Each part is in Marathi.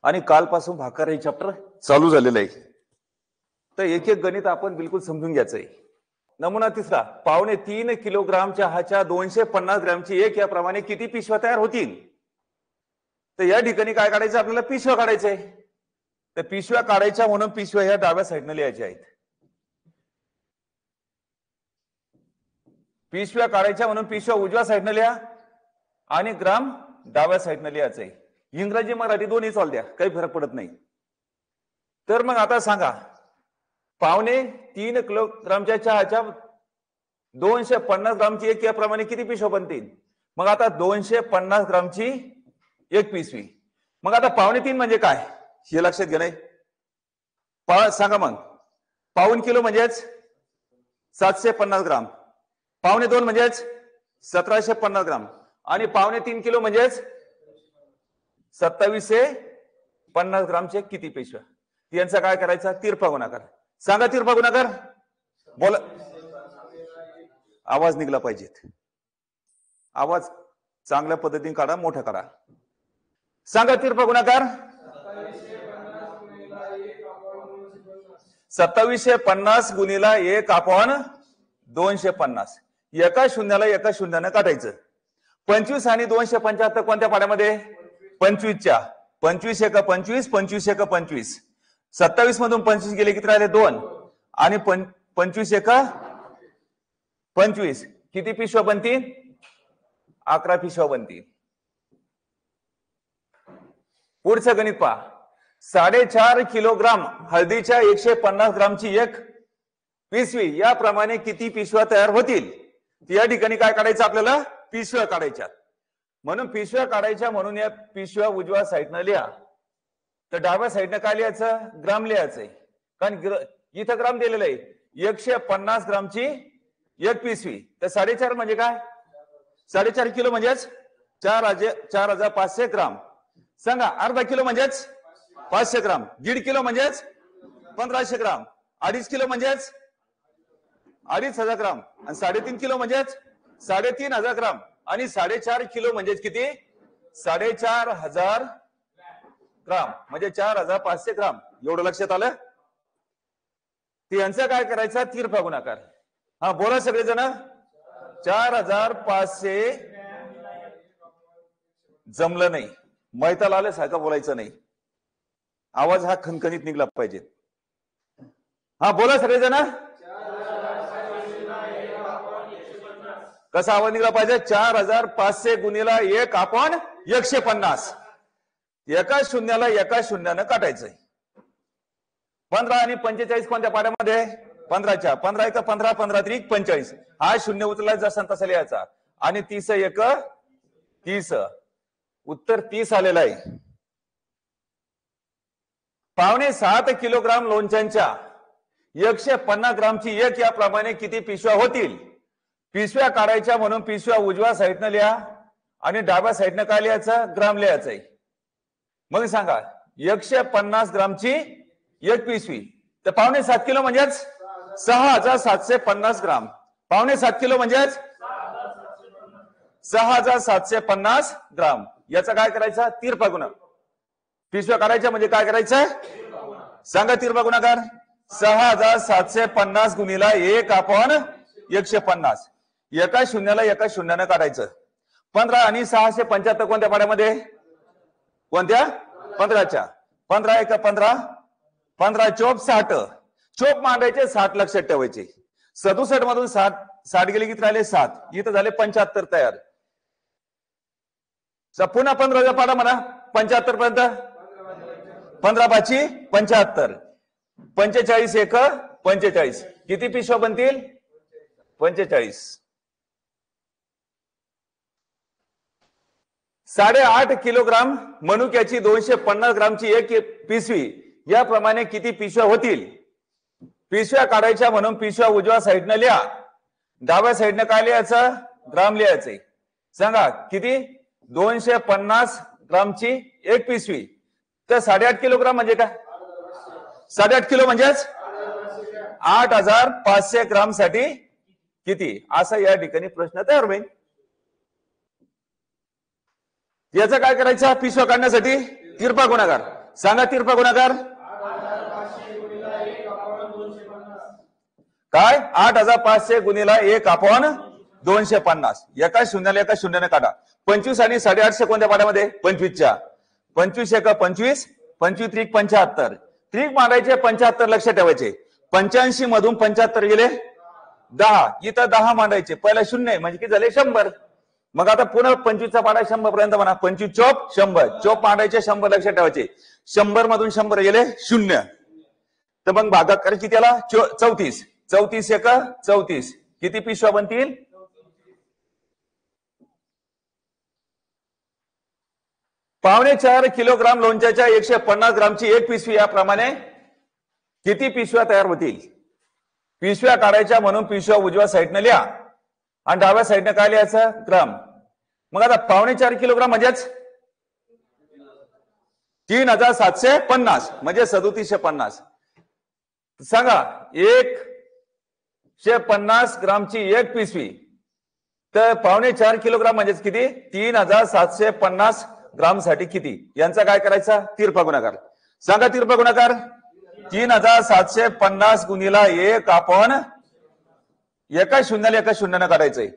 आणि कालपासून भाकर हे चॅप्टर चालू झालेलं आहे. तर एक एक गणित आपण बिलकुल समजून घ्यायचंय. नमुना तिसरा, 3.25 किलोग्राम चहाच्या 250 ग्रॅमची एक याप्रमाणे किती पिशव्या तयार होतील? तर या ठिकाणी काय काढायचं आपल्याला? पिशव्या काढायचंय. तर पिशव्या काढायच्या म्हणून पिशव्या ह्या डाव्या साईडने लिहायच्या आहेत. पिशव्या काढायच्या म्हणून पिशव्या उजव्या साईडने लिहा आणि ग्राम डाव्या साईडने लिहायचंय. इंग्रजी मराठी दोन्ही चालत्या, काही फरक पडत नाही. तर मग आता सांगा, 3.25 किलोग्रामच्या चहाच्या 250 ग्रामची एक याप्रमाणे किती पिशव्या बनतील? मग आता 250 ग्रामची एक पिशवी. मग आता 3.25 म्हणजे काय हे लक्षात घे. नाही सांगा मग. 1/2 किलो म्हणजेच 750 ग्राम, 2.25 म्हणजेच 1750 ग्राम आणि 3.25 किलो म्हणजेच 2750 ग्रामचे किती पिशव्या? यांचा काय करायचा? तिरपा गुणाकार. सांगा तिरपा गुणाकार. बोला, आवाज निघला पाहिजेत. आवाज चांगल्या पद्धतीने काढा, मोठा करा. सांगा तिरपा गुणाकार. 2750 गुणिला 1/250. एका शून्याला एका शून्यानं काढायचं. 25 आणि 275 कोणत्या पाड्यामध्ये? 25च्या. 25 एका 25, 25 एका 25. 27 मधून 25 गेले किती राहिले? 2 आणि 25 एका 25. किती पिशव्या बनतील? 11 पिशव्या बनतील. पुढचं गणित पहा. 4.5 किलोग्राम हळदीच्या 150 ग्रामची एक पिशवी याप्रमाणे किती पिशव्या तयार होतील? या ठिकाणी काय काढायचं आपल्याला? पिशव्या काढायच्या. म्हणून पिशव्या काढायच्या म्हणून या पिशव्या उजव्या साईडनं लिहा. तर डाव्या साईडनं काय लिहायचं? ग्राम लिहायचंय. कारण इथं ग्राम दिलेलं आहे. 150 ग्रामची एक पिशवी. तर 4.5 म्हणजे काय? 4.5 किलो म्हणजेच 4500 ग्राम. सांगा अर्धा किलो म्हणजेच 500 ग्राम, 1.5 किलो म्हणजेच 1500 ग्राम, 2.5 किलो म्हणजेच 2500 ग्राम आणि 3.5 किलो म्हणजेच 3500 ग्राम आणि 4.5 किलो म्हणजेच किती? 4500 ग्राम म्हणजे 4500 ग्राम. एवढं लक्षात आलं? ते यांचं काय करायचं? तिरपा गुणाकार. हा बोला सगळेजण. 4500 जमलं नाही, मैताला आलं सारखं बोलायचं नाही. आवाज हा खणखणीत निघला पाहिजे. हा बोला सगळेजण. कसा आवाज निघला पाहिजे? 4500 गुणिला 1/150. एका शून्याला एका शून्यानं काटायचंय. 15 आणि 45 कोणत्या पाड्यामध्ये? 15च्या. 15 एक 15, 15 त्रिक 45. हा शून्य उचलायचा जसा तसा लिहायचा आणि 30 एक 30. उत्तर 30 आलेलं आहे. 6.5 किलोग्राम लोणच्यांच्या 150 ग्रामची एक याप्रमाणे किती पिशव्या होतील? पिशव्या काढायच्या म्हणून पिशव्या उजव्या साईडनं लिहा आणि डाव्या साईडनं काय लिहायचं? ग्राम लिहायचंय. मग सांगा 150 ग्रामची एक पिशवी. तर 7.5 किलो म्हणजेच 6750 ग्राम. 7.5 किलो म्हणजेच 6750 ग्राम. याचा काय करायचा? तिरपा गुणाकार. पिशव्या काढायच्या म्हणजे काय करायचं? सांगा तिरपा गुणाकार. 6750 गुणिला 1/150. एका शून्याला एका शून्यानं काढायचं. 15 आणि 675 कोणत्या पाड्यामध्ये? कोणत्या? 15च्या. 15 एक 15, 15 चोप 60. चोप मांडायचे, 60 लक्षात ठेवायचे. 67 मधून 60 गेले किती राहिले? 7. इथं झाले 75 तयार. पुन्हा 15चा पाडा म्हणा 75 पर्यंत. 15 5 75. 45 एक 45. किती पिशव्या बनतील? 45. 8.5 किलोग्राम मनुक्याची 250 ग्रामची एक पिशवी याप्रमाणे किती पिशव्या होतील? पिशव्या काढायच्या म्हणून पिशव्या उजव्या साईडनं लिहा. डाव्या साईडनं काय लिहायचं? ग्राम लिहायचंय. सांगा किती? 250 ग्रामची एक पिशवी. तर 8.5 किलोग्राम म्हणजे काय? 8.5 किलो म्हणजेच 8500 ग्राम साठी किती? असा या ठिकाणी प्रश्न तयार होईल. याचं काय करायचं? पिशव्या काढण्यासाठी तिरपा गुणाकार. सांगा तिरपा गुणाकार काय 8500 गुणिला 1/250 एका शून्याला एका शून्याने काढा 25 आणि 850 कोणत्या पाड्यामध्ये 25च्या 25 एका 25 25 त्रिक 75 त्रिक मांडायचे 75 लक्षात ठेवायचे 85 मधून 75 गेले 10 इथं 10 मांडायचे पहिला शून्य म्हणजे किती झाले 100 मग आता पुन्हा 25चा पाडा 100 पर्यंत म्हणा 25 चोप 100 चोप मांडायचे 100 लक्षात ठेवायचे 100 मधून 100 गेले 0 तर मग भागाकार किती आला 34 34 एका 34 किती पिशव्या बनतील 4.5 किलोग्राम लोणच्याच्या 150 ग्रामची एक पिशवी याप्रमाणे किती पिशव्या तयार होतील पिशव्या काढायच्या म्हणून पिशव्या उजव्या साईडने लिहा आणि डाव्या साईडने काय लिहायचं ग्राम मग आता 4.5 किलोग्राम म्हणजेच 3750 म्हणजे 3750 सांगा 150 ग्रामची एक पिशवी तर 4.5 किलोग्राम म्हणजेच किती 3750 ग्राम साठी किती यांचा काय करायचा तिरपा गुणाकार सांगा तिरपा गुणाकार 3750 गुणिला 1 आपण एका शून्याला एका शून्याने काढायचंय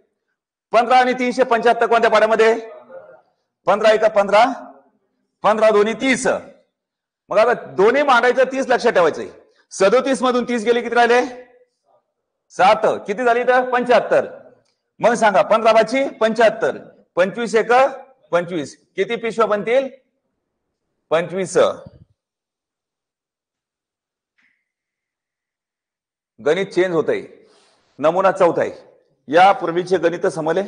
15 आणि 375 कोणत्या पाड्यामध्ये 15 एका 15 15 दोन्ही 30 मग आता दोन्ही मांडायचं 30 लक्षात ठेवायचंय 37 मधून 30 गेले किती राहिले 7 किती झाली तर 75 मग सांगा 15 बाची 75 25 एक 25 किती पिशव्या बनतील 25 गणित चेंज होत आहे नमुना चौथा आहे या पूर्वीचे गणित समजले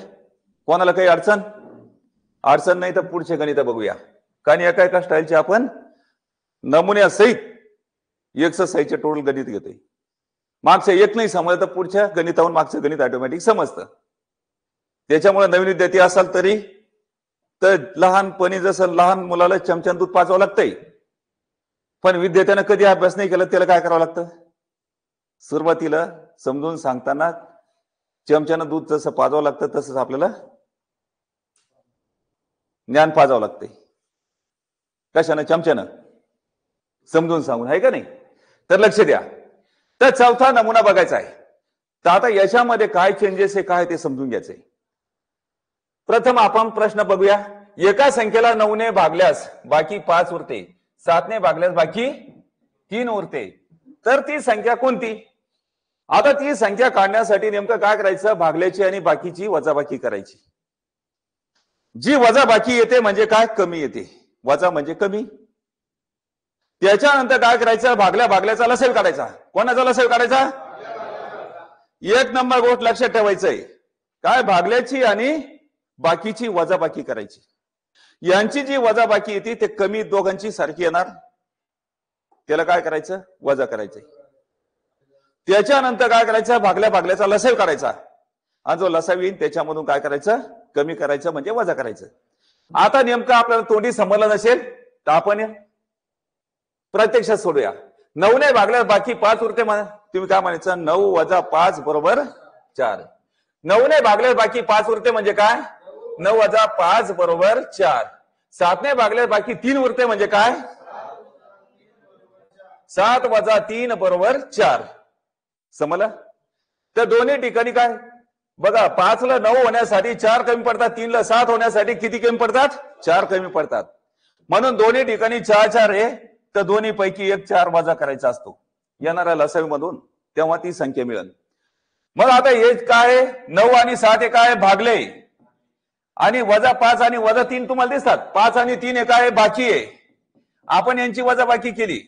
कोणाला काही अडचण नाही तर पुढचे गणित बघूया कारण एका एका स्टाईलचे आपण नमुन्यासहित एक्सरसाइजचे टोटल गणित घेतोय मागचं एक नाही समजलं तर पुढच्या गणितावरून मागचं गणित ऑटोमॅटिक समजतं त्याच्यामुळे नवीन विद्यार्थी असाल तरी तर लहानपणी जसं लहान मुलाला चमच्यानं दूध पाजावं लागतंय पण विद्यार्थ्यानं कधी अभ्यास नाही केला त्याला काय करावं लागतं सुरुवातीला समजून सांगताना चमच्यानं दूध जसं पाजावं लागतं तसंच आपल्याला ज्ञान पाजावं लागतंय कशानं चमच्यानं समजून सांगून आहे का नाही तर लक्ष द्या तर चौथा नमुना बघायचा आहे तर आता याच्यामध्ये काय चेंजेस आहे काय ते समजून घ्यायचंय प्रथम आपण प्रश्न बघूया एका संख्येला 9 ने भागल्यास बाकी 5 उरते 7 ने भागल्यास बाकी 3 उरते तर ती संख्या कोणती आता ती संख्या काढण्यासाठी नेमकं काय करायचं भागल्याची आणि बाकीची वजाबाकी करायची जी वजाबाकी येते म्हणजे काय कमी येते वजा म्हणजे कमी त्याच्यानंतर काय करायचं भागल्याचा लसेल काढायचा कोणाचा लसेल काढायचा एक नंबर गोष्ट लक्षात ठेवायचंय काय भागल्याची आणि बाकीची वजाबाकी करायची यांची जी वजाबाकी येते ते कमी दोघांची सारखी येणार त्याला काय करायचं वजा करायचंय त्याच्यानंतर काय करायचं भागल्याचा लसेल काढायचा आणि जो लसाव येईल त्याच्यामधून काय करायचं कमी करायचं म्हणजे वजा करायचं आता नेमकं आपल्याला तोंडी समजलं नसेल तर आपण प्रत्यक्षात सोडूया 9 ने भागल्यास बाकी 5 उरते तुम्ही काय म्हणायचं 9 वजा 5 बरोबर 4 9 ने भागल्यास बाकी 5 उरते म्हणजे काय 9 वजा 5 बरोबर 4 7 ने भागल्यास बाकी 3 उरते म्हणजे काय 7 वजा 3 बरोबर 4 समजलं तर दोन्ही ठिकाणी काय बघा 5 ला 9 होण्यासाठी 4 कमी पडतात 3 ला 7 होण्यासाठी किती कमी पडतात 4 कमी पडतात म्हणून दोन्ही ठिकाणी 4 आहे तर दोन्ही पैकी एक 4 वजा करायचा असतो येणाऱ्या लसावी मधून तेव्हा ती संख्या मिळेल मग आता हे काय 9 आणि 7 हे काय भागले आणि वजा 5 आणि वजा 3 तुम्हाला दिसतात 5 आणि 3 हे काय बाकी आहे आपण यांची वजाबाकी केली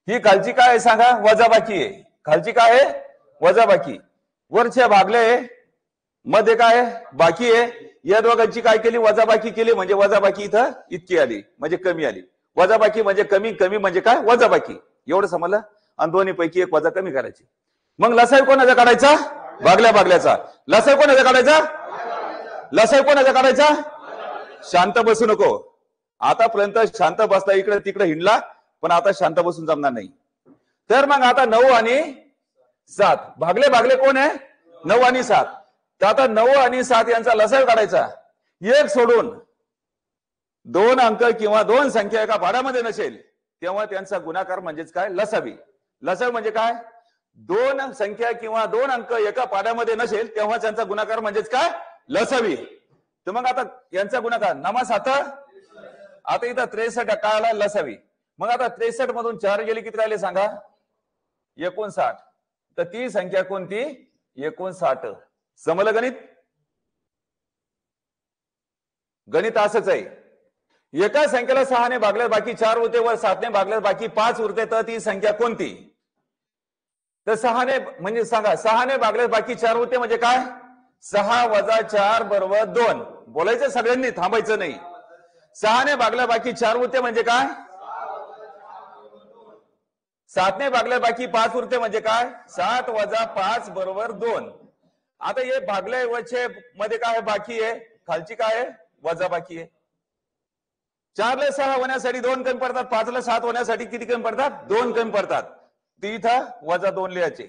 ही खालची काय आहे सांगा वजाबाकी आहे खालची काय आहे वजाबाकी वरच्या भागले मध्ये काय बाकी आहे या दोघांची काय केली वजाबाकी केली म्हणजे वजाबाकी इथं इतकी आली म्हणजे कमी आली वजाबाकी म्हणजे कमी कमी म्हणजे काय वजाबाकी एवढं समजलं आणि दोन्ही पैकी एक वजा कमी करायची मग लसाई कोणाचा काढायचा भागल्याचा लसाई कोणाचा काढायचा लसाई कोणाचा काढायचा शांत बसू नको आतापर्यंत शांत बसता इकडे तिकडे हिंडला पण आता शांत बसून जमणार नाही तर मग आता 9 आणि 7 भागले कोण आहे 9 आणि 7 तर आता 9 आणि 7 यांचा लसाई काढायचा एक सोडून 2 अंक किंवा 2 संख्या एका भाड्यामध्ये नसेल तेव्हा त्यांचा गुणाकार म्हणजेच काय लसावी. लसावी म्हणजे काय, दोन संख्या किंवा दोन अंक एका पाड्यामध्ये नसेल तेव्हा त्यांचा गुणाकार म्हणजेच काय लसावी. तर मग आता यांचा गुणाकार नमा 7, आता इथं 63 काळाला लसावी. मग आता 63 मधून 4 गेले किती राहिले सांगा, 59. तर ती संख्या कोणती, 59. समजलं गणित. गणित असंच आहे, एका संख्येला 6 ने भागल्यास बाकी 4 उरते व 7 ने भागल्यास बाकी 5 उरते, तर ती संख्या कोणती. तर 6 ने म्हणजे सांगा, 6 ने भागल्यास बाकी 4 उरते म्हणजे काय, 6 वजा 4 बरोबर 2. बोलायचं सगळ्यांनी, थांबायचं नाही. 6 ने भागल्या बाकी 4 उरते म्हणजे काय, 7 ने भागल्या बाकी 5 उरते म्हणजे काय, 7 वजा 5 बरोबर 2. आता हे भागल्या वचे मध्ये काय बाकी आहे, खालची काय आहे वजा बाकी आहे. 4 ला 6 होण्यासाठी 2 कमी पडतात, 5 ला 7 होण्यासाठी किती कमी पडतात, 2 कमी पडतात. ती इथं वजा 2 लिहायचे.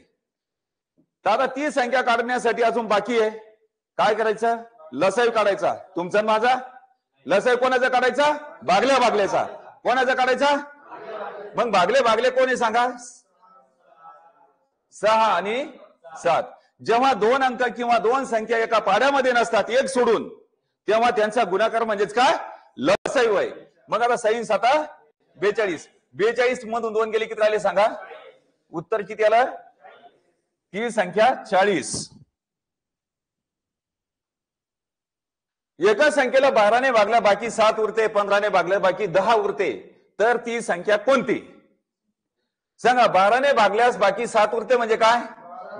तर आता ती संख्या काढण्यासाठी अजून बाकी आहे, काय करायचं, लसावी काढायचा. तुमचा माझा लसावी कोणाचा काढायचा, भागल्या भागल्याचा. कोणाचा काढायचा, मग भागले भागले कोण आहे सांगा, 6 आणि 7. जेव्हा दोन अंक किंवा दोन संख्या एका पाड्यामध्ये नसतात एक सोडून, तेव्हा त्यांचा गुणाकार म्हणजेच काय लसावी आहे. मग आता 6 7 42. 42 मधून 2 गेले किती राहिले सांगा, उत्तर किती आलं, ती संख्या 40. एका संख्येला 12 ने भागल्या बाकी 7 उरते, 15 ने भागल्या बाकी 10 उरते, तर ती संख्या कोणती सांगा. 12 ने भागल्यास बाकी 7 उरते म्हणजे काय,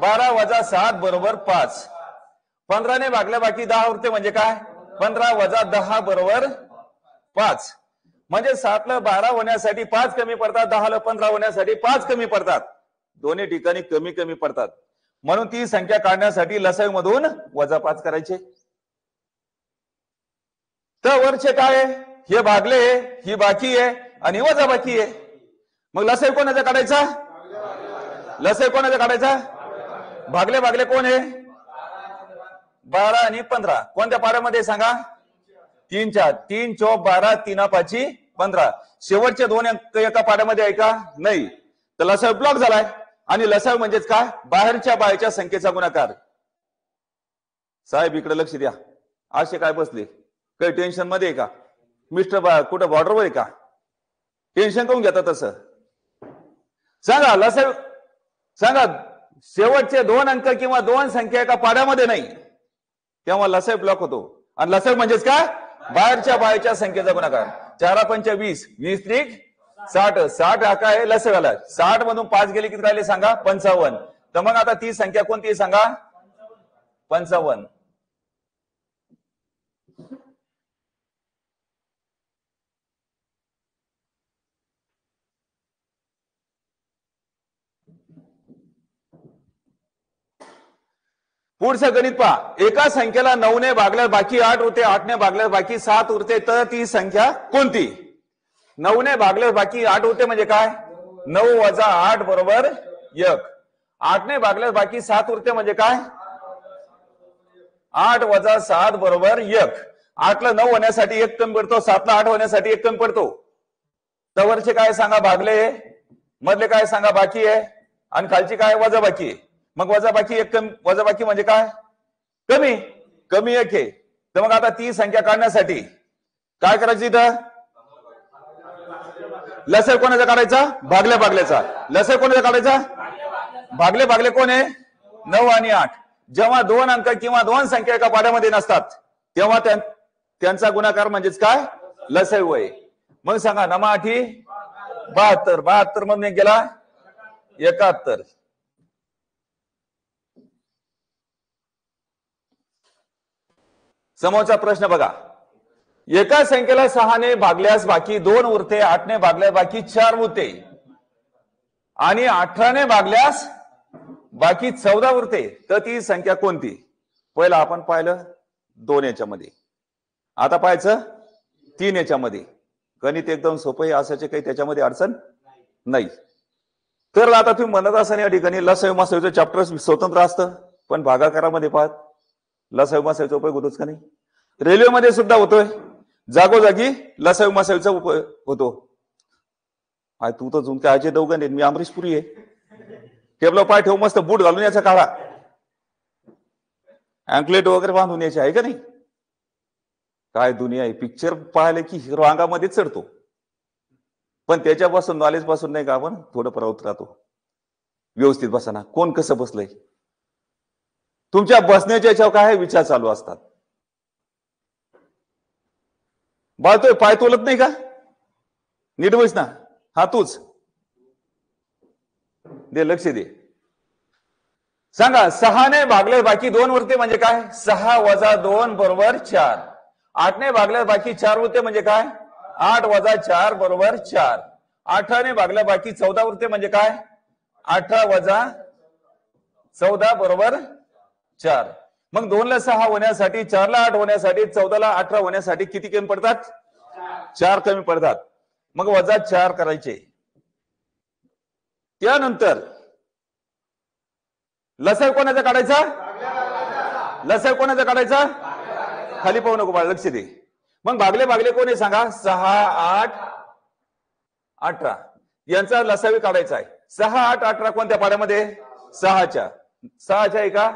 12 वजा 7 बरोबर 5. 15 ने भागल्या बाकी 10 उरते म्हणजे काय, 15 वजा 10 बरोबर 5. म्हणजे 7 ला 12 होण्यासाठी 5 कमी पडतात, 10 ला 15 होण्यासाठी 5 कमी पडतात. दोन्ही ठिकाणी कमी कमी पडतात. म्हणून ती संख्या काढण्यासाठी लसावी मधून वजा 5 करायचे. तर वरचे काय आहे, हे भागले, ही बाकी आहे आणि वजा बाकी आहे. मग लसावी कोणाचा काढायचा, लसावी कोणाचा काढायचा, भागले भागले कोण आहे, 12 आणि 15. कोणत्या पाड्यामध्ये सांगा, 3 4. 3 चौक 12, 3 5 15. शेवटचे दोन अंक एका पाड्यामध्ये आहे का, नाही. तर लसावी ब्लॉक झालाय. आणि लसावी म्हणजेच काय, बाहेरच्या बाहेरच्या संख्येचा गुणाकार. साहेब इकडे लक्ष द्या, असे काय बसले, काही टेन्शन मध्ये आहे का, मिस्टर कुठं बॉर्डरवर आहे का, टेन्शन करून घेतात तसं सांगा. लसावी सांगा, शेवटचे दोन अंक किंवा दोन संख्या एका पाड्यामध्ये नाही तेव्हा लसावी ब्लॉक होतो. आणि लसावी म्हणजेच काय, बाहेरच्या बाहेरच्या संख्येचा गुणाकार. 4 5 20, 20 त्रिक 60. 60 हा काय लसावी आला. 60 मधून 5 गेले किती राहिले सांगा, 55. तर मग आता ती संख्या कोणती सांगा, 55. पुढचं गणित पहा. एका संख्येला 9 ने भागल्यास बाकी 8 उरते, 8 ने भागल्यास बाकी 7 उरते, तर ती संख्या कोणती. 9 ने भागल्यास बाकी 8 उरते म्हणजे काय, 9 वजा 8 बरोबर 1. 8 ने भागल्यास बाकी 7 उरते म्हणजे काय, 8 वजा 7 बरोबर 1. 8 ला 9 होण्यासाठी 1 कमी पडतो, 7 ला 8 होण्यासाठी 1 कमी पडतो. तवरचे काय सांगा भागले, मधले काय सांगा बाकी आहे, आणि खालची काय वजा बाकी आहे. मग वजा बाकी 1 कमी, वजा बाकी म्हणजे काय कमी, कमी 1 आहे. तर मग आता ती संख्या काढण्यासाठी काय करायची, इथं लसावी कोणाचा काढायचा, भागल्या भागल्याचा. लसावी कोणाचा काढायचा, भागले भागले कोण आहे, 9 आणि 8. जेव्हा दोन अंक किंवा दोन संख्या एका पाड्यामध्ये नसतात तेव्हा त्यांचा गुणाकार म्हणजेच काय लसावी होय. मग सांगा, नमा 8 72. 72 मधून गेला 71. समोरचा प्रश्न बघा. एका संख्येला 6 ने भागल्यास बाकी 2 उरते, 8 ने भागल्यास बाकी 4 उरते, आणि 18 ने भागल्यास बाकी 14 उरते, तर ती संख्या कोणती. पहिला आपण पाहिलं 2 याच्यामध्ये, आता पाहायचं 3 याच्यामध्ये. गणित एकदम सोपं आहे, असायचे काही त्याच्यामध्ये अडचण नाही. तर आता तुम्ही म्हणत असाल या ठिकाणी लसावी मासावीचं चॅप्टर स्वतंत्र असतं, पण भागाकारामध्ये पाहत लसावी मासावीचा उपयोग होतोच का नाही. रेल्वेमध्ये सुद्धा होतोय, जागोजागी लसावी मासावीचा उपयोग होतो. तू तर जुन काय अजय देवगण आहे, मी अमरीश पुरी आहे. टेबला पाय ठेवू, मस्त बूट घालून याचा काढा, अँकलेट वगैरे बांधून यायचे, आहे का नाही? काय दुनिया आहे. पिक्चर पाहिले की हिरो अंगामध्ये चढतो, पण त्याच्यापासून नॉलेज पासून नाही का आपण थोडं प्रवृत्त राहतो. व्यवस्थित बसा ना. कोण कसं बसलंय, तुमच्या बसण्याच्या याच्यावर काय विचार चालू असतात. बाळतोय, पाय तोलत नाही का? नीट बस ना. हा तूच दे, लक्ष दे. सांगा, 6ने भागले बाकी 2 उरते म्हणजे काय? 6 वजा 2 बरोबर 4. 8ने भागले बाकी 4 उरते म्हणजे काय? 8 वजा 4 बरोबर 4. 18ने भागले बाकी 14 उरते म्हणजे काय? 18 वजा 14 बरोबर 4. मग 2 ला 6 होण्यासाठी, 4 ला 8 होण्यासाठी, 14 ला 18 होण्यासाठी किती कमी पडतात? 4 कमी पडतात. मग वजा 4 करायचे. त्यानंतर लसाव कोणाचा काढायचा? लसाव कोणाचा काढायचा? खाली पाहू नको बाळ, लक्ष दे. मग भागले भागले कोणी सांगा? 6, 8, 18 यांचा लसावी काढायचा आहे. 6, 8, 18 कोणत्या पाड्यामध्ये? 6च्या. 6च्या आहे का?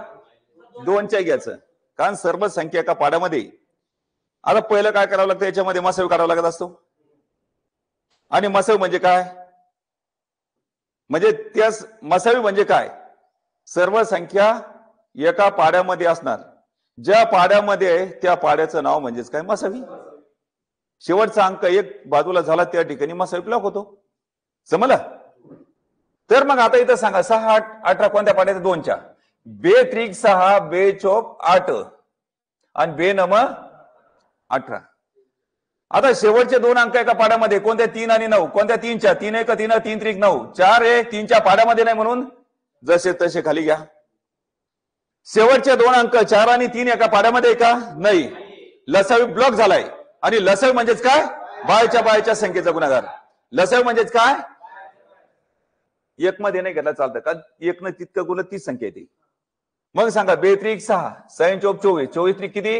2च्या घ्यायचं, कारण सर्व संख्या एका पाड्यामध्ये. आता पहिलं काय करावं लागतं, याच्यामध्ये मसावी काढावा लागत असतो. आणि मसावी म्हणजे काय? म्हणजे त्या मसावी म्हणजे काय? सर्व संख्या एका पाड्यामध्ये असणार. ज्या पाड्यामध्ये आहे त्या पाड्याचं नाव म्हणजेच काय? मसावी. शेवटचा अंक एक बाजूला झाला त्या ठिकाणी मसावी ब्लॉक होतो. समजलं? तर मग आता इथं सांगा, 6, 8, 18 कोणत्या पाड्यात? 2च्या. बे त्रिक 6, बे चोक 8 आणि बे नम 18. आता शेवटचे 2 अंक एका पाड्यामध्ये कोणत्या? 3 आणि 9. कोणत्या? 3च्या. 3 1 3, 3 त्रिक 9. 4 आहे 3च्या पाड्यामध्ये नाही, म्हणून जसे तसे खाली घ्या. शेवटचे 2 अंक 4 आणि 3 एका पाड्यामध्ये का? नाही. लसावी ब्लॉक झालाय. आणि लसावी म्हणजेच काय? बायच्या संख्येचा गुणाकार. लसावी म्हणजेच काय? एक मध्ये नाही घेतला चालतं का? एक न तितकं गुण 30 संख्या येते. मग सांगा, बेत्रिक 6, 6 चोक 24, 24 त्रिक किती?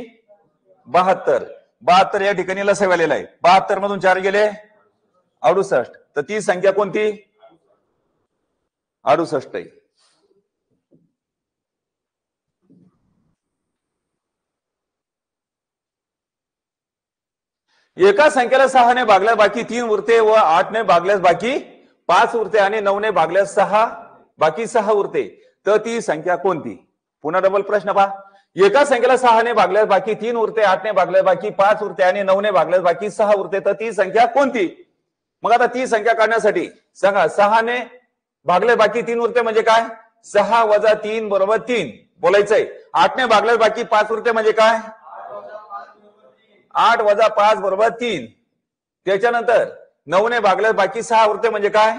72. 72 या ठिकाणी लसावी आलेला आहे. 72 मधून 4 गेले 68. तर ती संख्या कोणती? 68 आहे. एका संख्येला 6ने भागल्यास बाकी 3 उरते व 8ने भागल्यास बाकी 5 उरते आणि 9ने भागल्यास 6 बाकी 6 उरते. तर ती संख्या कोणती? पुन्हा डबल प्रश्न पहा. एका संख्येला 6ने भागल्यास बाकी 3 उरते, 8ने भागल्यास बाकी 5 उरते आणि 9ने भागल्यास बाकी 6 उरते. तर ती संख्या कोणती? मग आता ती संख्या काढण्यासाठी सांगा, 6ने भागले बाकी 3 उरते म्हणजे काय? 6 वजा 3 बरोबर 3 बोलायचंय. 8ने भागल्यास बाकी 5 उरते म्हणजे काय? 8 वजा 5 बरोबर 3. त्याच्यानंतर 9ने भागल्यास बाकी 6 उरते म्हणजे काय?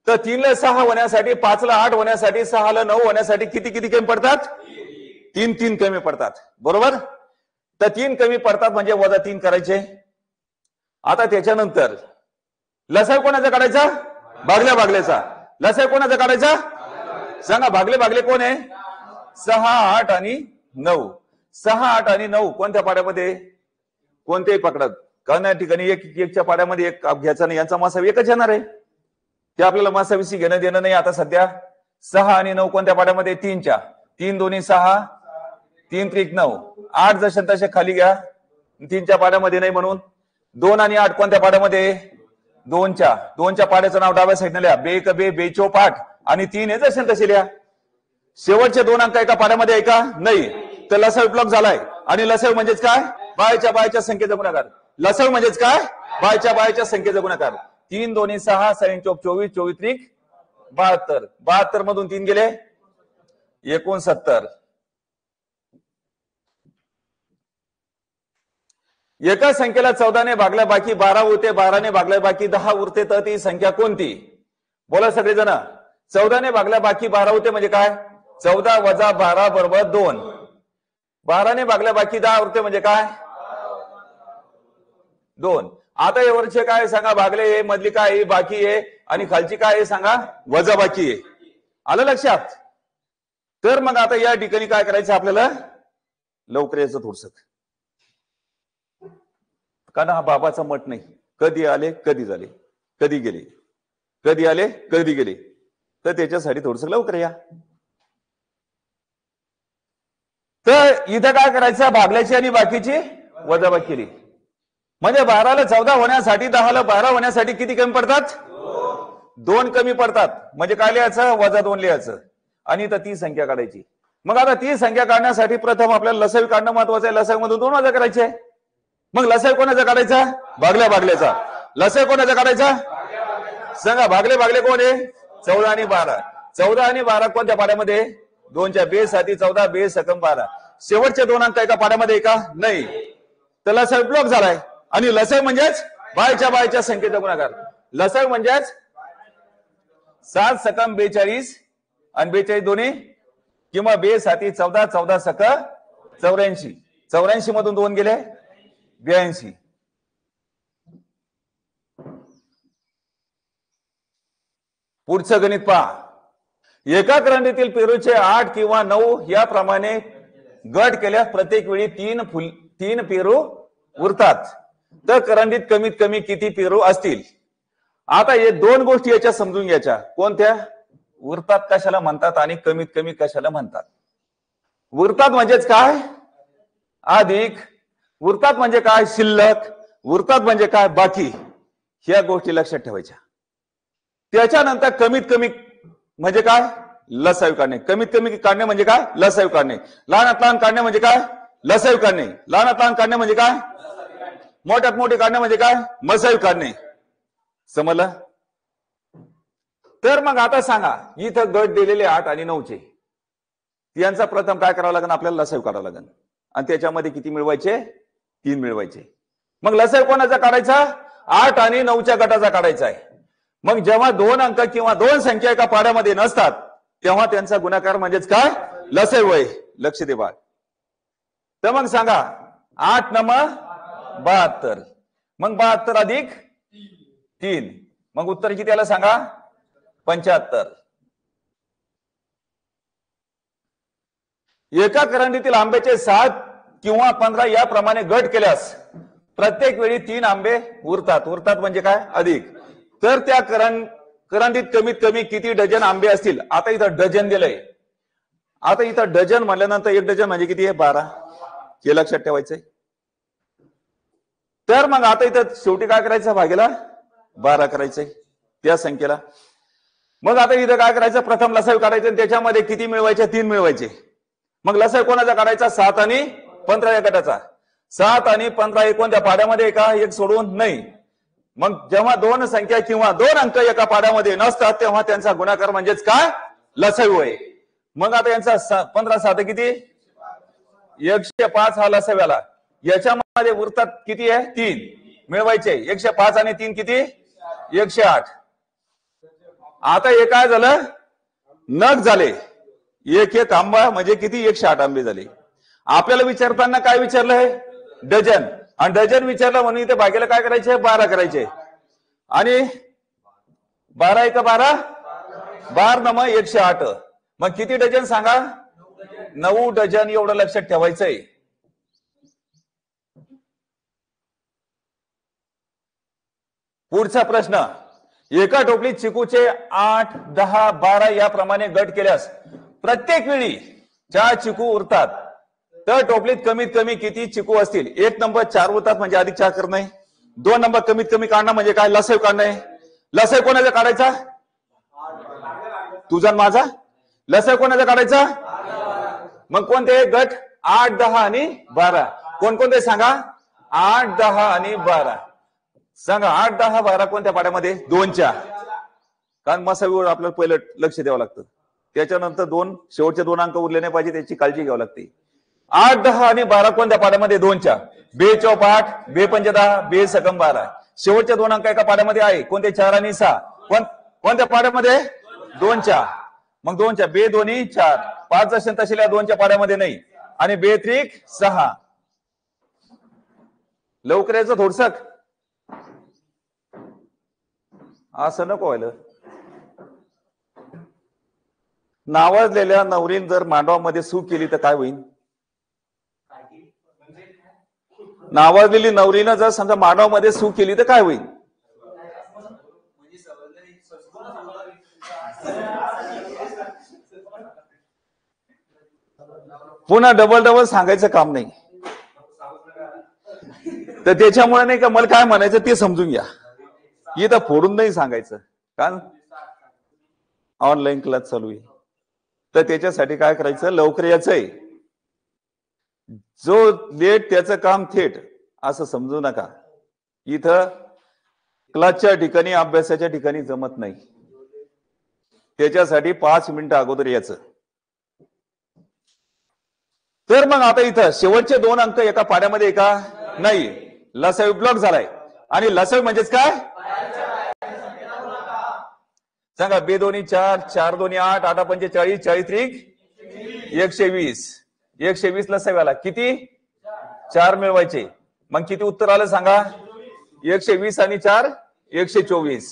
तर 3 ला 6 होण्यासाठी, 5 ला 8 होण्यासाठी, 6 ला 9 होण्यासाठी किती किती कमी पडतात? 3 कमी पडतात. बरोबर? तर 3 कमी पडतात म्हणजे वजा 3 करायचे. आता त्याच्यानंतर लसाव कोणाचा काढायचा? भागल्या भागल्याचा. लसाव कोणाचा काढायचा? सांगा, भागले भागले कोण आहे? 6, 8 आणि 9. 6, 8 आणि 9 कोणत्या पाड्यामध्ये? कोणत्याही पकडत. कारण या ठिकाणी एकच्या पाड्यामध्ये एक घ्यायचा नाही, यांचा मासावी एकच येणार आहे. ते आपल्याला मासावीशी घेणं देणं नाही. आता सध्या 6 आणि 9 कोणत्या पाड्यामध्ये? 3च्या. 3 दोन्ही 6, 3 त्रिक 9. 8 जसे तसे खाली घ्या, 3च्या पाड्यामध्ये नाही म्हणून. 2 आणि 8 कोणत्या पाड्यामध्ये? 2च्या. 2च्या पाड्याचं नाव डाव्या साईडने लिहा. बे क बे, बेचोप 8 आणि 3 हे जसे तसे लिहा. शेवटचे 2 अंक एका पाड्यामध्ये आहे का? नाही. तर लसावी ब्लॉक झालाय. आणि लसावी म्हणजेच काय? बायच्या संख्येचा गुणाकार. लसावी म्हणजेच काय? बायच्या संख्येचा गुणाकार. 3 दोन्ही 6, 6 चोक 24, 24 त्रिक 72. 72 मधून 3 गेले 69. एका संख्येला 14ने भागल्या बाकी 12 उरते, 12ने भागल्या बाकी 10 उरते. तर ती संख्या कोणती? बोला सगळेजण. 14ने भागल्या बाकी 12 उरते म्हणजे काय? 14 वजा 12 बरोबर 2. 12ने भागल्या बाकी 10 उरते म्हणजे काय? 2. आता यावरचे काय सांगा? भागले आहे, मधली काय आहे? बाकी आहे, आणि खालची काय आहे सांगा? वजा बाकी आहे. आलं लक्षात? तर मग आता या ठिकाणी काय करायचं आपल्याला? लवकर यायचं थोडस. कारण हा बाबाचा मठ नाही. कधी आले कधी झाले, कधी गेले, कधी आले कधी गेले. तर त्याच्यासाठी थोडस लवकर या. तर इथं काय करायचं, भागल्याची आणि बाकीची वजाबाकी केली. म्हणजे 12ला 14 होण्यासाठी 10ला 12 होण्यासाठी किती कमी पडतात? 2 कमी पडतात. म्हणजे काय लिहायचं? -2 लिहायचं. आणि इथं ती संख्या काढायची. मग आता ती संख्या काढण्यासाठी प्रथम आपल्याला लसावी काढणं महत्वाचं आहे. लसावी मधून 2 वजा करायचे. मग लसावी कोणाचा काढायचा? भागल्या भागल्याचा. लसावी कोणाचा काढायचा? सांगा. भागले भागले कोण आहे? 14 आणि 12. 14 आणि 12 कोणत्या पाड्यामध्ये? 2च्या बेस साठी 14 बेस सकम 12. शेवटचे 2 अंक एका पाड्यामध्ये का? नाही. तर लसावी ब्लॉक झालाय. आणि लसावी म्हणजेच बायच्या संख्येचा गुणाकार. लसावी म्हणजेच 7 सकम 42 आणि 42 दोन्ही किंवा बेस साठी 14 14 सक 84. 84 मधून 2 गेले 82. पुढचं गणित पहा. एका करंडीतील पेरूचे 8 किंवा 9 याप्रमाणे गट केल्यास प्रत्येक वेळी 3 पेरू उरतात. तर करंडीत कमीत कमी किती पेरू असतील? आता हे 2 गोष्टी याच्या समजून घ्यायच्या. कोणत्या? उरतात कशाला म्हणतात आणि कमीत कमी कशाला म्हणतात. उरतात म्हणजेच काय? अधिक. उरतात म्हणजे काय? शिल्लक. उरतात म्हणजे काय? बाकी. ह्या गोष्टी लक्षात ठेवायच्या. त्याच्यानंतर कमीत कमी म्हणजे काय? लसावी काढणे. कमीत कमी काढणे म्हणजे काय? लसावी काढणे. लहानात लहान काढणे म्हणजे काय? लसावी काढणे. लहानात लहान काढणे म्हणजे काय? मोठ्यात मोठे काढणे म्हणजे काय? मसावी काढणे. समजलं? तर मग आता सांगा, इथं गट दिलेले 8 आणि 9चे. यांचा प्रथम काय करावं लागेल? आपल्याला लसावी काढावं लागेल. आणि त्याच्यामध्ये किती मिळवायचे? 3 मिळवायचे. मग लसावी कोणाचा काढायचा? 8 आणि 9च्या गटाचा काढायचा आहे. मग जेव्हा 2 अंक किंवा 2 संख्या एका पाड्यामध्ये नसतात तेव्हा त्यांचा गुणाकार म्हणजेच काय? लसावी होय. लक्ष दे बा. तर मग सांगा 8 9 72. मग 72 अधिक 3. मग उत्तर किती आलं सांगा? 75. एका करंडीतील आंब्याचे 7 किंवा 15 याप्रमाणे गट केल्यास प्रत्येक वेळी 3 आंबे उरतात. उरतात म्हणजे काय? अधिक. तर त्या करंडीत कमीत कमी किती डझन आंबे असतील? आता इथं डझन दिलंय. आता इथं डझन म्हटल्यानंतर 1 डझन म्हणजे किती आहे? 12. हे लक्षात ठेवायचंय. तर मग आता इथं शेवटी काय करायचं? भागेला 12 करायचंय त्या संख्येला. मग आता इथं काय करायचं? प्रथम लसावी काढायचं. त्याच्यामध्ये किती मिळवायचे? 3 मिळवायचे. मग लसावी कोणाचा काढायचा? 7 आणि 15 या गटाचा. 7 आणि 15 हे कोणत्या पाड्यामध्ये का? एक सोडून नाही. मग जेव्हा 2 संख्या किंवा 2 अंक एका पाड्यामध्ये नसतात तेव्हा त्यांचा गुणाकार म्हणजेच काय? लसावी होय. मग आता यांचा 15 7 किती? 105 हा लसावी आला. याच्यामध्ये उरतात किती आहे? 3 मिळवायचे. 105 आणि 3 किती? 108. आता हे काय झालं? नग झाले. एक आंबा म्हणजे किती? 108 आंबे झाले. आपल्याला विचारताना काय विचारलंय? डझन. आणि डझन विचारलं म्हणून इथे भागेला काय करायचे? 12 करायचे. आणि 12 1 12 12 9 108. मग किती डझन सांगा? 9 डझन. एवढं लक्षात ठेवायचंय. पुढचा प्रश्न. एका टोपलीत चिकूचे 8 10 12 याप्रमाणे गट केल्यास प्रत्येक वेळी 4 चिकू उरतात. तर टोपलीत कमीत कमी किती चिकू असतील? 1 नंबर 4 उरतात म्हणजे अधिक 4 करणे. 2 नंबर कमीत कमी काढणं म्हणजे काय? लसावी काढणे. लसावी कोणाचा काढायचा? तुझा माझा. लसावी कोणाचा काढायचा? मग कोणते गट? 8 10 आणि 12. कोणकोणते सांगा? 8 10 आणि 12 सांगा. 8 10 12 कोणत्या पाड्यामध्ये? 2च्या. कारण मसावीवर आपल्याला पहिलं लक्ष द्यावं लागतं. त्याच्यानंतर 2 शेवटचे 2 अंक उरले नाही पाहिजे त्याची काळजी घ्यावी लागते. 8 10 आणि 12 कोणत्या पाड्यामध्ये? 2च्या. बे चौक 8 बे पंच 10 बे सकम 12. शेवटचे 2 अंक एका पाड्यामध्ये आहे. कोणते? 4 आणि 6. कोणत्या पाड्यामध्ये? 2च्या. मग 2च्या. बे दोन्ही 4 5 असेल तसे 2च्या पाड्यामध्ये नाही. आणि बे त्रिक 6. लवकर यायचं थोडसक. असं नको व्हायला. नावाजलेल्या नवरीन जर मांडवामध्ये सूक केली तर काय होईल? नावाजलेली नवरीनं जर समजा मानवामध्ये सू केली तर काय होईल? पुन्हा डबल डबल सांगायचं काम नाही. तर त्याच्यामुळे नाही का मला काय म्हणायचं ते समजून घ्या. इथं फोडून नाही सांगायचं, कारण ऑनलाईन क्लास चालू आहे. तर त्याच्यासाठी काय करायचं, लवकर यायचंय. जो लेट त्याचं काम थेट असं समजू नका. इथं क्लासच्या ठिकाणी अभ्यासाच्या ठिकाणी जमत नाही. त्याच्यासाठी 5 मिनिटं अगोदर यायचं. तर मग आता इथं शेवटचे 2 अंक एका पाड्यामध्ये एका नाही. लसावी ब्लॉक झालाय. आणि लसावी म्हणजेच काय सांगा? 2 दोन्ही 4, 4 दोन्ही 8, 8 पंचे 40, 40 त्रिक 120. 120 लसावी आला. किती? 4 मिळवायचे. मग किती उत्तर आलं सांगा? 120 आणि 4 124.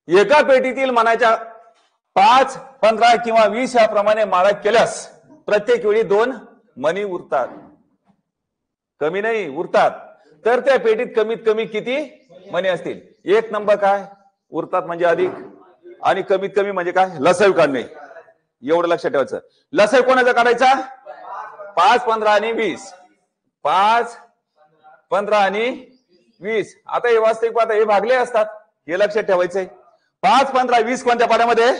एका पेटीतील मनाच्या 5, 15 किंवा 20 याप्रमाणे माळा केल्यास प्रत्येक वेळी 2 मणी उरतात. कमी नाही, उरतात. तर त्या पेटीत कमीत कमी किती मणी असतील? 1 नंबर काय उरतात म्हणजे अधिक, आणि कमीत कमी म्हणजे काय? लसावी काढणे. एवढं लक्षात ठेवायचं. लसावी कोणाचा काढायचा? 5, 15 आणि 20. 5, 15 आणि 20. आता हे वास्तविक पाहता हे भागले असतात, हे लक्षात ठेवायचंय. 5, 15, 20 कोणत्या पाड्यामध्ये?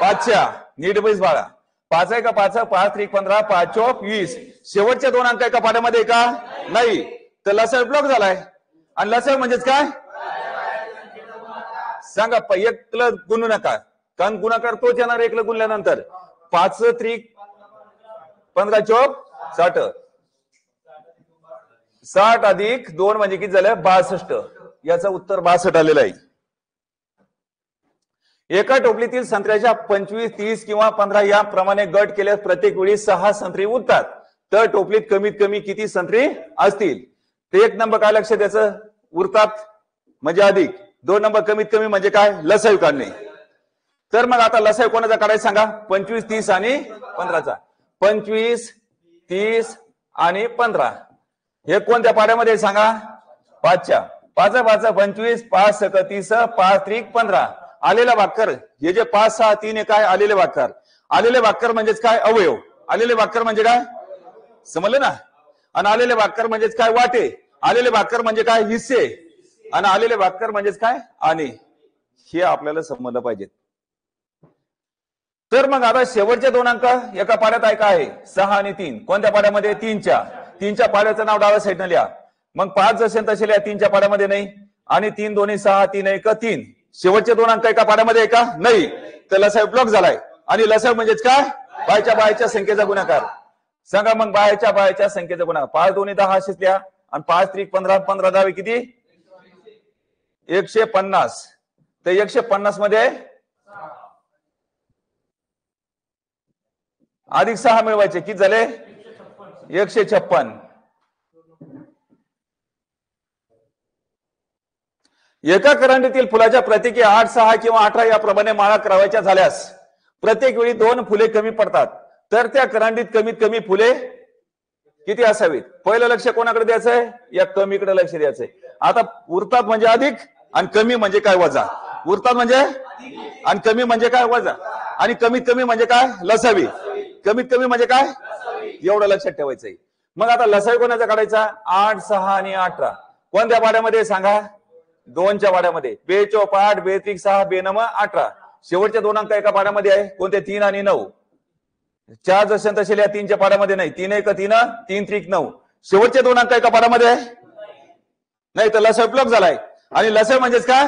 5च्या. नीट बैस बाळा. 5 आहे का? 5, 5 त्रिक 15, 5 चोक 20. शेवटचे 2 अंक एका पाड्यामध्ये का नाही. तर लसावी ब्लॉक झालाय. आणि लसावी म्हणजेच काय सांगा? 1 गुणू नका, कारण गुणाकार तोच येणार 1 गुणल्यानंतर. 5 त्रिक 15 चोक 60. 60 अधिक 2 म्हणजे किती झालं? 62. याचं उत्तर 62 आलेलं आहे. एका टोपलीतील संत्र्याच्या 25, 30 किंवा 15 याप्रमाणे गट केल्यास प्रत्येक वेळी 6 संत्री उरतात. तर टोपलीत कमीत कमी किती संत्री असतील? ते 1 नंबर काय लक्ष द्यायचं? उरतात म्हणजे अधिक. 2 नंबर कमीत कमी म्हणजे काय? लसावी काढणे. तर मग आता लसावी कोणाचा काढायचा सांगा? 25, 30 आणि 15चा. 25, 30 आणि 15 हे कोणत्या पाड्यामध्ये सांगा? 5च्या. 5, 5, 25, 5 सक 30, 5 त्रिक 15. आलेला वाक्कर हे जे 5, 6, 3 काय आलेले वाक्कर. आलेले वाक्कर म्हणजेच काय? अवयव. आलेले वाक्कर म्हणजे काय? समजलं ना? आणि आलेले वाक्कर म्हणजेच काय? वाटे. आलेले वाक्कर म्हणजे काय? हिस्से. आणि आलेले वाक्कर म्हणजेच काय? आणि. हे आपल्याला समजलं पाहिजे. तर मग आता शेवटचे 2 अंक एका पाड्यात आहे काय? 6 आणि 3. कोणत्या पाड्यामध्ये? 3च्या. 3च्या पाड्याचं नाव डाव्या साईडनं लिहा. मग 5 जसे तसे लिहा. 3च्या पाड्यामध्ये नाही. आणि 3 दोन्ही 6, 3 1 3. शेवटचे 2 अंक एका पाड्यामध्ये का नाही. तर लसावी ब्लॉक झालाय. आणि लसावी म्हणजेच काय? बायच्या बायच्या संख्येचा गुणाकार. सांगा मग बायच्या बायच्या संख्येचा गुणाकार. 5 दोन्ही 10 असेच लिहा. आणि 5 त्रिक 15, 15 10 किती? 150. तर 150 मध्ये अधिक 6 मिळवायचे. किती झाले? 156. एका करंडीतील फुलाच्या प्रत्येकी 8, 6 किंवा 18 याप्रमाणे माळा करावायच्या झाल्यास प्रत्येक वेळी 2 फुले कमी पडतात. तर त्या करंडीत कमीत कमी फुले किती असावीत? पहिलं लक्ष कोणाकडे द्यायचंय? या कमीकडे लक्ष द्यायचंय. आता उरतात म्हणजे अधिक, आणि कमी म्हणजे काय? वजा. उरतात म्हणजे आणि कमी म्हणजे काय? वजा. आणि कमीत कमी म्हणजे काय? लसावी. कमीत कमी म्हणजे काय? एवढं लक्षात ठेवायचंय. मग आता लसावी कोणाचा काढायचा? 8, 6 आणि 18. कोणत्या पाड्यामध्ये सांगा? 2च्या पाड्यामध्ये. 2 चोक 8, 2 त्रिक 6, 2 9 18. शेवटचे 2 अंक एका पाड्यामध्ये आहे. कोणते? 3 आणि 9. 4 जसे तसे लिहा. 3च्या पाड्यामध्ये नाही. 3 1 3, 3 त्रिक 9. शेवटचे 2 अंक एका पाड्यामध्ये आहे नाही. तर लसावी ब्लॉक झालाय. आणि लसावी म्हणजेच काय?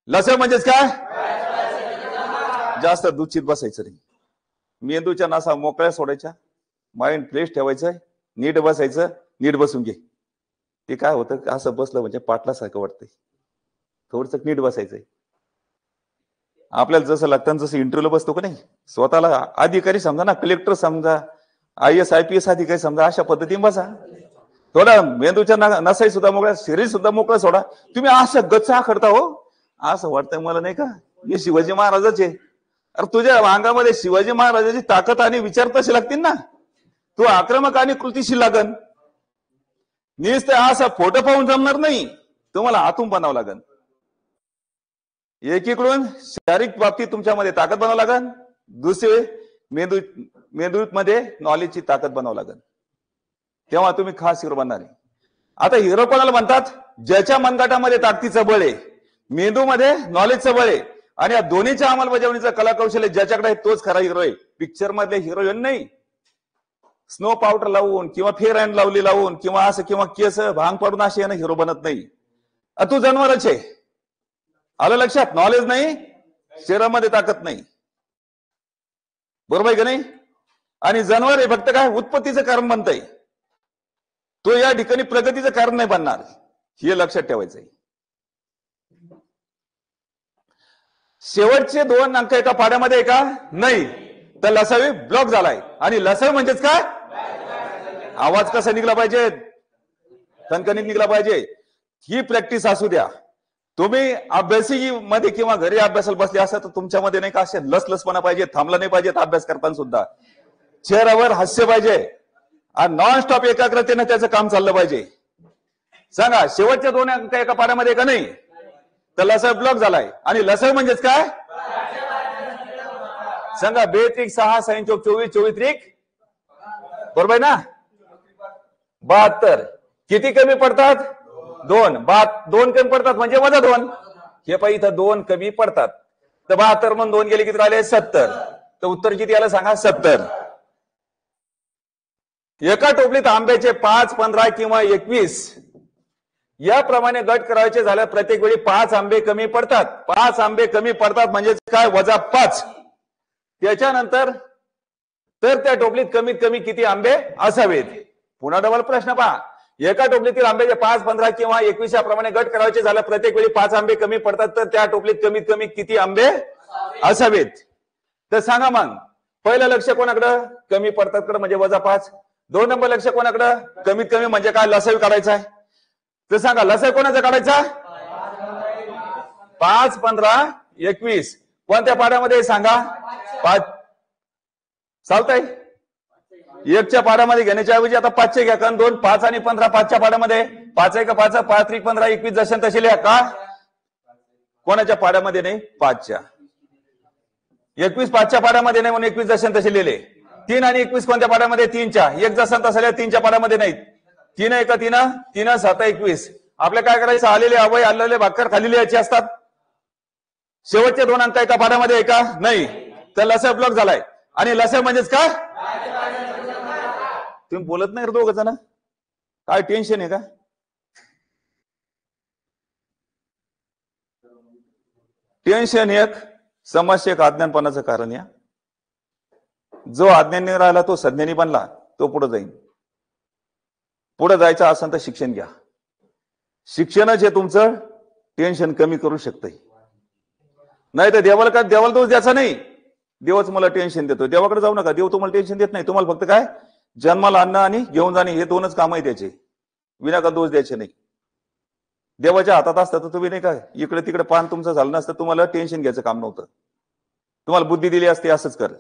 लसावी म्हणजेच काय? जास्त दूचित बसायचं नाही. मेंदूच्या नासा मोकळ्या सोडायच्या. माइंड फ्रेश ठेवायचं. नीट बसायचं. नीट बसून घे. ते काय होतं? असं बसलं म्हणजे पाटलासारखं वाटतंय. थोडस नीट बसायचंय. आपल्याला जसं लागतं जसं इंटरव्ह्यूला बसतो का नाही, स्वतःला अधिकारी समजा ना, कलेक्टर समजा, IAS IPS अधिकारी समजा, अशा पद्धतीने बसा. थोडा मेंदूच्या नसाई सुद्धा मोकळा, शरीर सुद्धा मोकळं सोडा. तुम्ही असं गच्चा करता हो, असं वाटतंय मला नाही का मी शिवाजी महाराजच आहे. अरे तुझ्या अंगामध्ये शिवाजी महाराजांची ताकद आणि विचार तसे लागतील ना. तू आक्रमक आणि कृतीशील लागन. नुसतं असा फोटो पाहून जमणार नाही, तुम्हाला आतून बनावं लागन. एकीकडून शारीरिक बाबतीत तुमच्यामध्ये ताकद बनावं लागन, दुसरे मेंदूमध्ये नॉलेजची ताकद बनावं लागन, तेव्हा तुम्ही खास हिरो बनणार आहे. आता हिरो कोणाला म्हणतात? ज्याच्या मनगटामध्ये ताकदीचं बळ आहे, मेंदूमध्ये नॉलेजचं बळ आहे आणि या दोन्हीच्या अंमलबजावणीचं कलाकौशल्य ज्याच्याकडे आहे तोच खरा हिरो आहे. पिक्चर मधले हिरोईन नाही स्नो पावडर लावून किंवा फेअर अँड लावली लावून किंवा असं किंवा केस भांग पडून असे यानं हिरो बनत नाही. तू जनावरच आहे. आलं लक्षात? नॉलेज नाही, शरीरामध्ये ताकद नाही. बरोबर आहे का नाही? आणि जनावर आहे फक्त काय उत्पत्तीचं कारण बनतंय, तो या ठिकाणी प्रगतीचं कारण नाही बनणार, हे लक्षात ठेवायचंय. शेवटचे 2 अंक एका पाड्यामध्ये का नाही, तर लसावी ब्लॉक झालाय. आणि लसावी म्हणजेच काय? आवाज कसा निघला पाहिजे, खणखणीत निघला पाहिजे. ही प्रॅक्टिस असू द्या. तुम्ही अभ्यासी मध्ये किंवा घरी अभ्यासाला बसले असता तर तुमच्यामध्ये नाही का असे लसलसपणा पाहिजे, थांबला नाही पाहिजे अभ्यास करताना सुद्धा. चेहऱ्यावर हास्य पाहिजे आणि नॉन स्टॉप एकाग्रतेने त्याचं काम चाललं पाहिजे. सांगा, शेवटच्या 2 अंक एका पाड्यामध्ये का नाही, तर लसावी ब्लॉक झालाय. आणि लसावी म्हणजेच काय? सांगा, 2 6 6 24 24 बरोबर आहे ना? 72 किती कमी पडतात? 2. 2 कमी पडतात म्हणजे -2. हे पाहिजे इथं 2 कमी पडतात, तर 72 म्हणून 2 गेले किती राहिले? 70. तर उत्तर किती आलं सांगा? 70. एका टोपलीत आंब्याचे 5 15 किंवा 21 याप्रमाणे गट करायचे झाले, प्रत्येक वेळी 5 आंबे कमी पडतात. 5 आंबे कमी पडतात म्हणजे काय? -5. त्याच्यानंतर तर त्या टोपलीत कमीत कमी किती आंबे असावेत? पुन्हा डबल प्रश्न पहा. एका टोपलीतील आंब्याचे 5 15 किंवा 21 याप्रमाणे गट करायचे झाले, प्रत्येक वेळी 5 आंबे कमी पडतात, तर त्या टोपलीत कमीत कमी किती आंबे असावेत? तर सांगा मग, पहिलं लक्ष कोणाकडं? कमी पडतात कडे म्हणजे -5. 2 नंबर लक्ष कोणाकडं? कमीत कमी म्हणजे काय? लसावी काढायचा आहे. तर सांगा, लसावी कोणाचा काढायचा? 5 15 21 कोणत्या पाड्यामध्ये सांगा? 5 चालतंय. 1च्या पाड्यामध्ये घेण्याच्या ऐवजी आता 5चे घ्या, कारण 2 5 आणि 15 5च्या पाड्यामध्ये 5 1 5 5 3 15 21 जसे तसे लिहा. का? कोणाच्या पाड्यामध्ये नाही? 5च्या. 21 5च्या पाड्यामध्ये नाही म्हणून 21 जसे तसे लिहिले. 3 आणि 21 कोणत्या पाड्यामध्ये? 3च्या. 1 जसा तसा लिहा, 3च्या पाड्यामध्ये नाहीत. 3 1 3 3 7 21. आपल्या काय करायचं? आलेले अवय आलेले भाकर खाली लिहायचे असतात. शेवटचे 2 अंक एका पाड्यामध्ये आहे का? नाही, तर लसावी ब्लॉक झालाय. आणि लसावी म्हणजेच काय? तुम्ही बोलत नाही दोघ जण, काय टेन्शन आहे का? टेन्शन एक, समस्या एक अज्ञानपणाचं कारण. या जो अज्ञानी राहिला तो सज्ञानी बनला, तो पुढे जाईल. पुढे जायचं असेल तर शिक्षण घ्या. शिक्षणच हे तुमचं टेन्शन कमी करू शकतंय. नाही तर देवाला दोष द्यायचा नाही. देवच मला टेन्शन देतो, देवाकडे जाऊ नका. देव तुम्हाला टेन्शन देत नाही. तुम्हाला फक्त काय? जन्माला आणणं आणि घेऊन जाणे, हे 2च काम आहे त्याचे. विनाकारण दोष द्यायचे नाही. देवाच्या हातात असतं तर तुम्ही नाही काय इकडे तिकडे पान तुमचं झालं नसतं, तुम्हाला टेन्शन घ्यायचं काम नव्हतं. तुम्हाला बुद्धी दिली असते, असंच कर.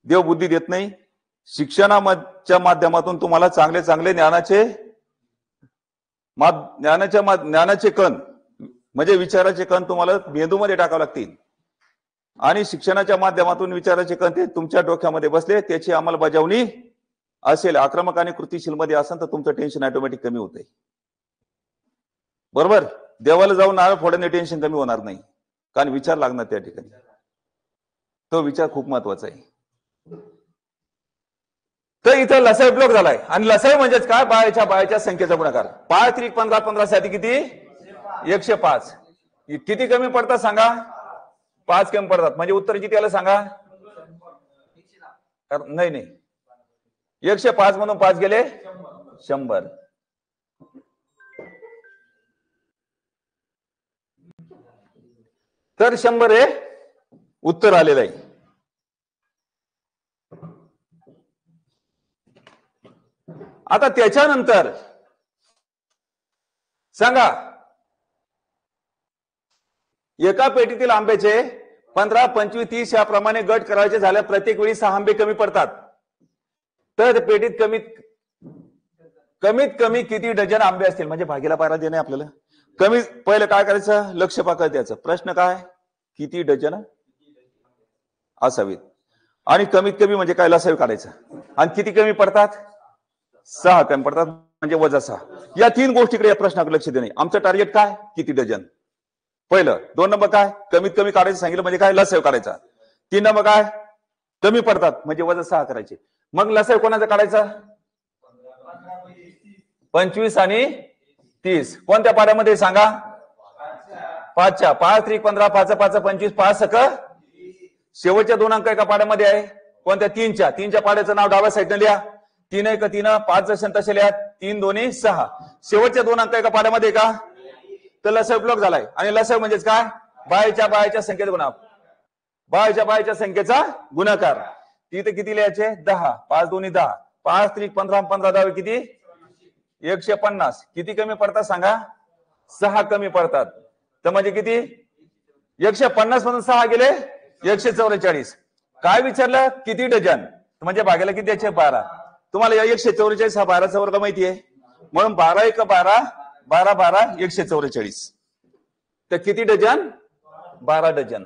देव बुद्धी देत नाही. शिक्षणाच्या माध्यमातून तुम्हाला चांगले चांगले ज्ञानाचे कण म्हणजे विचाराचे कण तुम्हाला मेंदूमध्ये टाकावे लागतील. आणि शिक्षणाच्या माध्यमातून विचाराचे कण ते तुमच्या डोक्यामध्ये बसले, त्याची अंमलबजावणी असेल, आक्रमक आणि कृतीशील मध्ये असेल, तर तुमचं टेन्शन ऑटोमॅटिक कमी होतंय. बरोबर? देवाला जाऊन नारळ फोडण्याने टेन्शन कमी होणार नाही, कारण विचार लागणार त्या ठिकाणी. तो विचार खूप महत्वाचा आहे. तर इथं लसावी ब्लॉक झालाय. आणि लसावी म्हणजेच काय? बाळाच्या संख्येचा गुणाकार. 5 3 15 15 साठी किती? 105. किती कमी पडतात सांगा? 5 कमी पडतात. म्हणजे उत्तर किती आलं सांगा? नाही, 105 म्हणून 5 गेले 100. तर 100 हे उत्तर आलेलं आहे. आता त्याच्यानंतर सांगा, एका पेटीतील आंब्याचे 15, 25, 30 याप्रमाणे गट करायचे झाले प्रत्येक वेळी 6 आंबे कमी पडतात. तर पेटीत कमीत कमी किती डझन आंबे असतील म्हणजे भागीला पारा देणे आपल्याला. कमी पहिलं काय करायचं लक्ष पाकळ द्यायचं. प्रश्न काय किती डझन असावीत आणि कमीत कमी म्हणजे काय लसावी काढायचं. आणि किती कमी पडतात 6 कमी पडतात म्हणजे -6. या 3 गोष्टीकडे या प्रश्नाकडे लक्ष देणे. आमचं टार्गेट काय किती डझन. पहिलं 2 नंबर काय कमीत कमी काढायचं सांगितलं म्हणजे काय लसावी काढायचा. 3 नंबर काय कमी पडतात म्हणजे -6 करायचे. मग लसावी कोणाचा काढायचा 25 आणि 30. कोणत्या पाड्यामध्ये सांगा 5च्या. 5 3 15 5 5 25 5 सक शेवटच्या 2 अंक एका पाड्यामध्ये आहे. कोणत्या 3च्या. 3च्या पाड्याचं नाव डाव्या साईडनं लिहा. 3 1 3 5 जसे तसे लिहा. 3 2 6 शेवटच्या 2 अंक एका पाड्यामध्ये का तर लसावी ब्लॉक झालाय. आणि लसावी म्हणजेच काय बायच्या संख्येचा गुणाकार. बायच्या संख्येचा गुणाकार. तिथे किती लिहायचे 10. 5 2 10 5 3 15 15 10 किती 150. किती कमी पडतात सांगा 6 कमी पडतात. तर म्हणजे किती 150 मधून 6 गेले 144. काय विचारलं किती डझन म्हणजे भागायला किती द्यायचे 12. तुम्हाला या 144 हा 12चा वर्ग माहिती आहे म्हणून 12 1 12 12 12 144. तर किती डझन 12 डझन.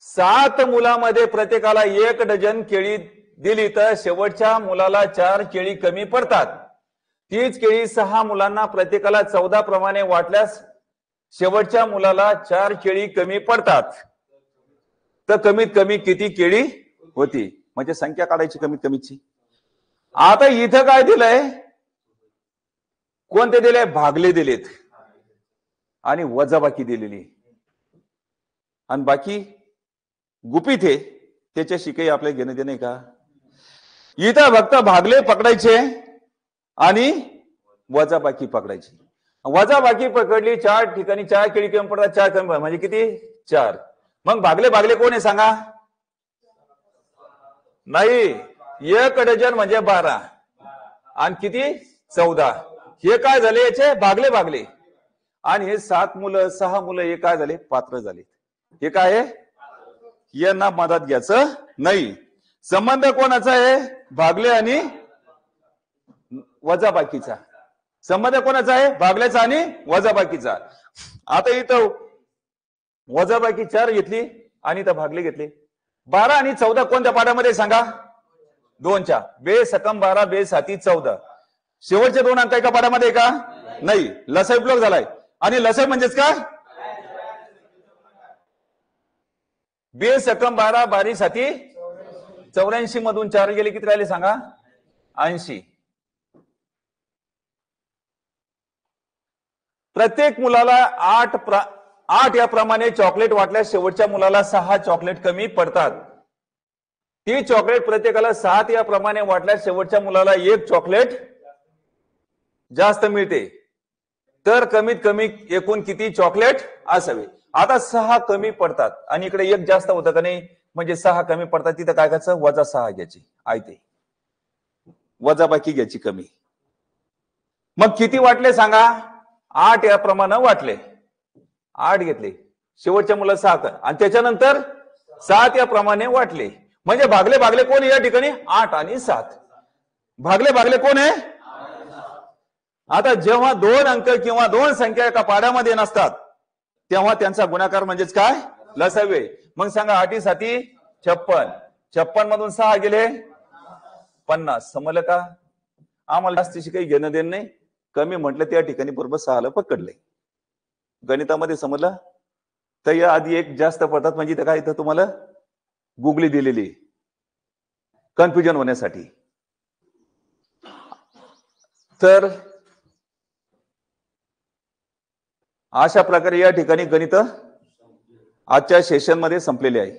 7 मुलामध्ये प्रत्येकाला 1 डझन केळी दिली तर शेवटच्या मुलाला 4 केळी कमी पडतात. तीच केळी 6 मुलांना प्रत्येकाला 14 प्रमाणे वाटल्यास शेवटच्या मुलाला 4 केळी कमी पडतात. तर कमीत कमी किती केळी होती म्हणजे संख्या काढायची कमीत कमीची. आता इथं काय दिलंय कोणते दिले भागले दिलेत आणि वजाबाकी दिलेली आणि बाकी गुपित आहे त्याच्याशी काही आपल्या घेणं देणे का. इथं फक्त भागले पकडायचे आणि वजाबाकी पकडायची. वजाबाकी पकडली 4 ठिकाणी 4 केळी कमी पडतात 4 कमी म्हणजे किती 4. मग भागले कोण आहे सांगा नाही 1 डझन म्हणजे 12 आणि किती 14. हे काय झाले याचे भागले आणि हे 7 मुलं 6 मुलं हे काय झाले पात्र झाले. हे काय आहे यांना मदत घ्यायचं नाही. संबंध कोणाचा आहे भागले आणि वजाबाकीचा. संबंध कोणाचा आहे भागल्याचा आणि वजाबाकीचा. आता इथं वजाबाकी 4 घेतली आणि इथं भागले घेतले. 12 आणि 14 कोणत्या पाड्यामध्ये सांगा 2च्या. बे सकम 12 बे 7 14 शेवटचे 2 अंक एका पाड्यामध्ये का नाही. लसावी ब्लॉक झालाय आणि लसावी म्हणजेच काय बे सकम 12 12 7 84 मधून 4 गेले किती राहिले सांगा 80. प्रत्येक मुलाला 8 याप्रमाणे चॉकलेट वाटल्यास शेवटच्या मुलाला 6 चॉकलेट कमी पडतात. ती चॉकलेट प्रत्येकाला 7 याप्रमाणे वाटल्यास शेवटच्या मुलाला 1 चॉकलेट जास्त मिळते. तर कमीत कमी एकूण किती चॉकलेट असावे. आता 6 कमी पडतात आणि इकडे 1 जास्त होतं का नाही म्हणजे 6 कमी पडतात. तिथं काय करायचं -6 घ्यायची आयते वजाबाकी घ्यायची कमी. मग किती वाटले सांगा 8 याप्रमाणे वाटले 8 घेतले शेवटच्या मुला 7 आणि त्याच्यानंतर 7 याप्रमाणे वाटले म्हणजे भागले कोण या ठिकाणी 8 आणि 7. भागले कोण आहे. आता जेव्हा 2 अंक किंवा 2 संख्या एका पाड्यामध्ये नसतात तेव्हा त्यांचा गुणाकार म्हणजेच काय लसावी. मग सांगा 8 7 56 56 मधून 6 गेले 50. समजलं का. आम्हाला जास्तीशी काही घेणं देणं नाही. कमी म्हटलं त्या ठिकाणी बरोबर 6ला पकडले. गणितामध्ये समजलं. तर या आधी 1 जास्त पडतात म्हणजे इथं काय इथं तुम्हाला गुगली दिलेली कन्फ्युजन होण्यासाठी. तर अशा प्रकारे या ठिकाणी गणित आजच्या सेशन मध्ये संपलेले आहे.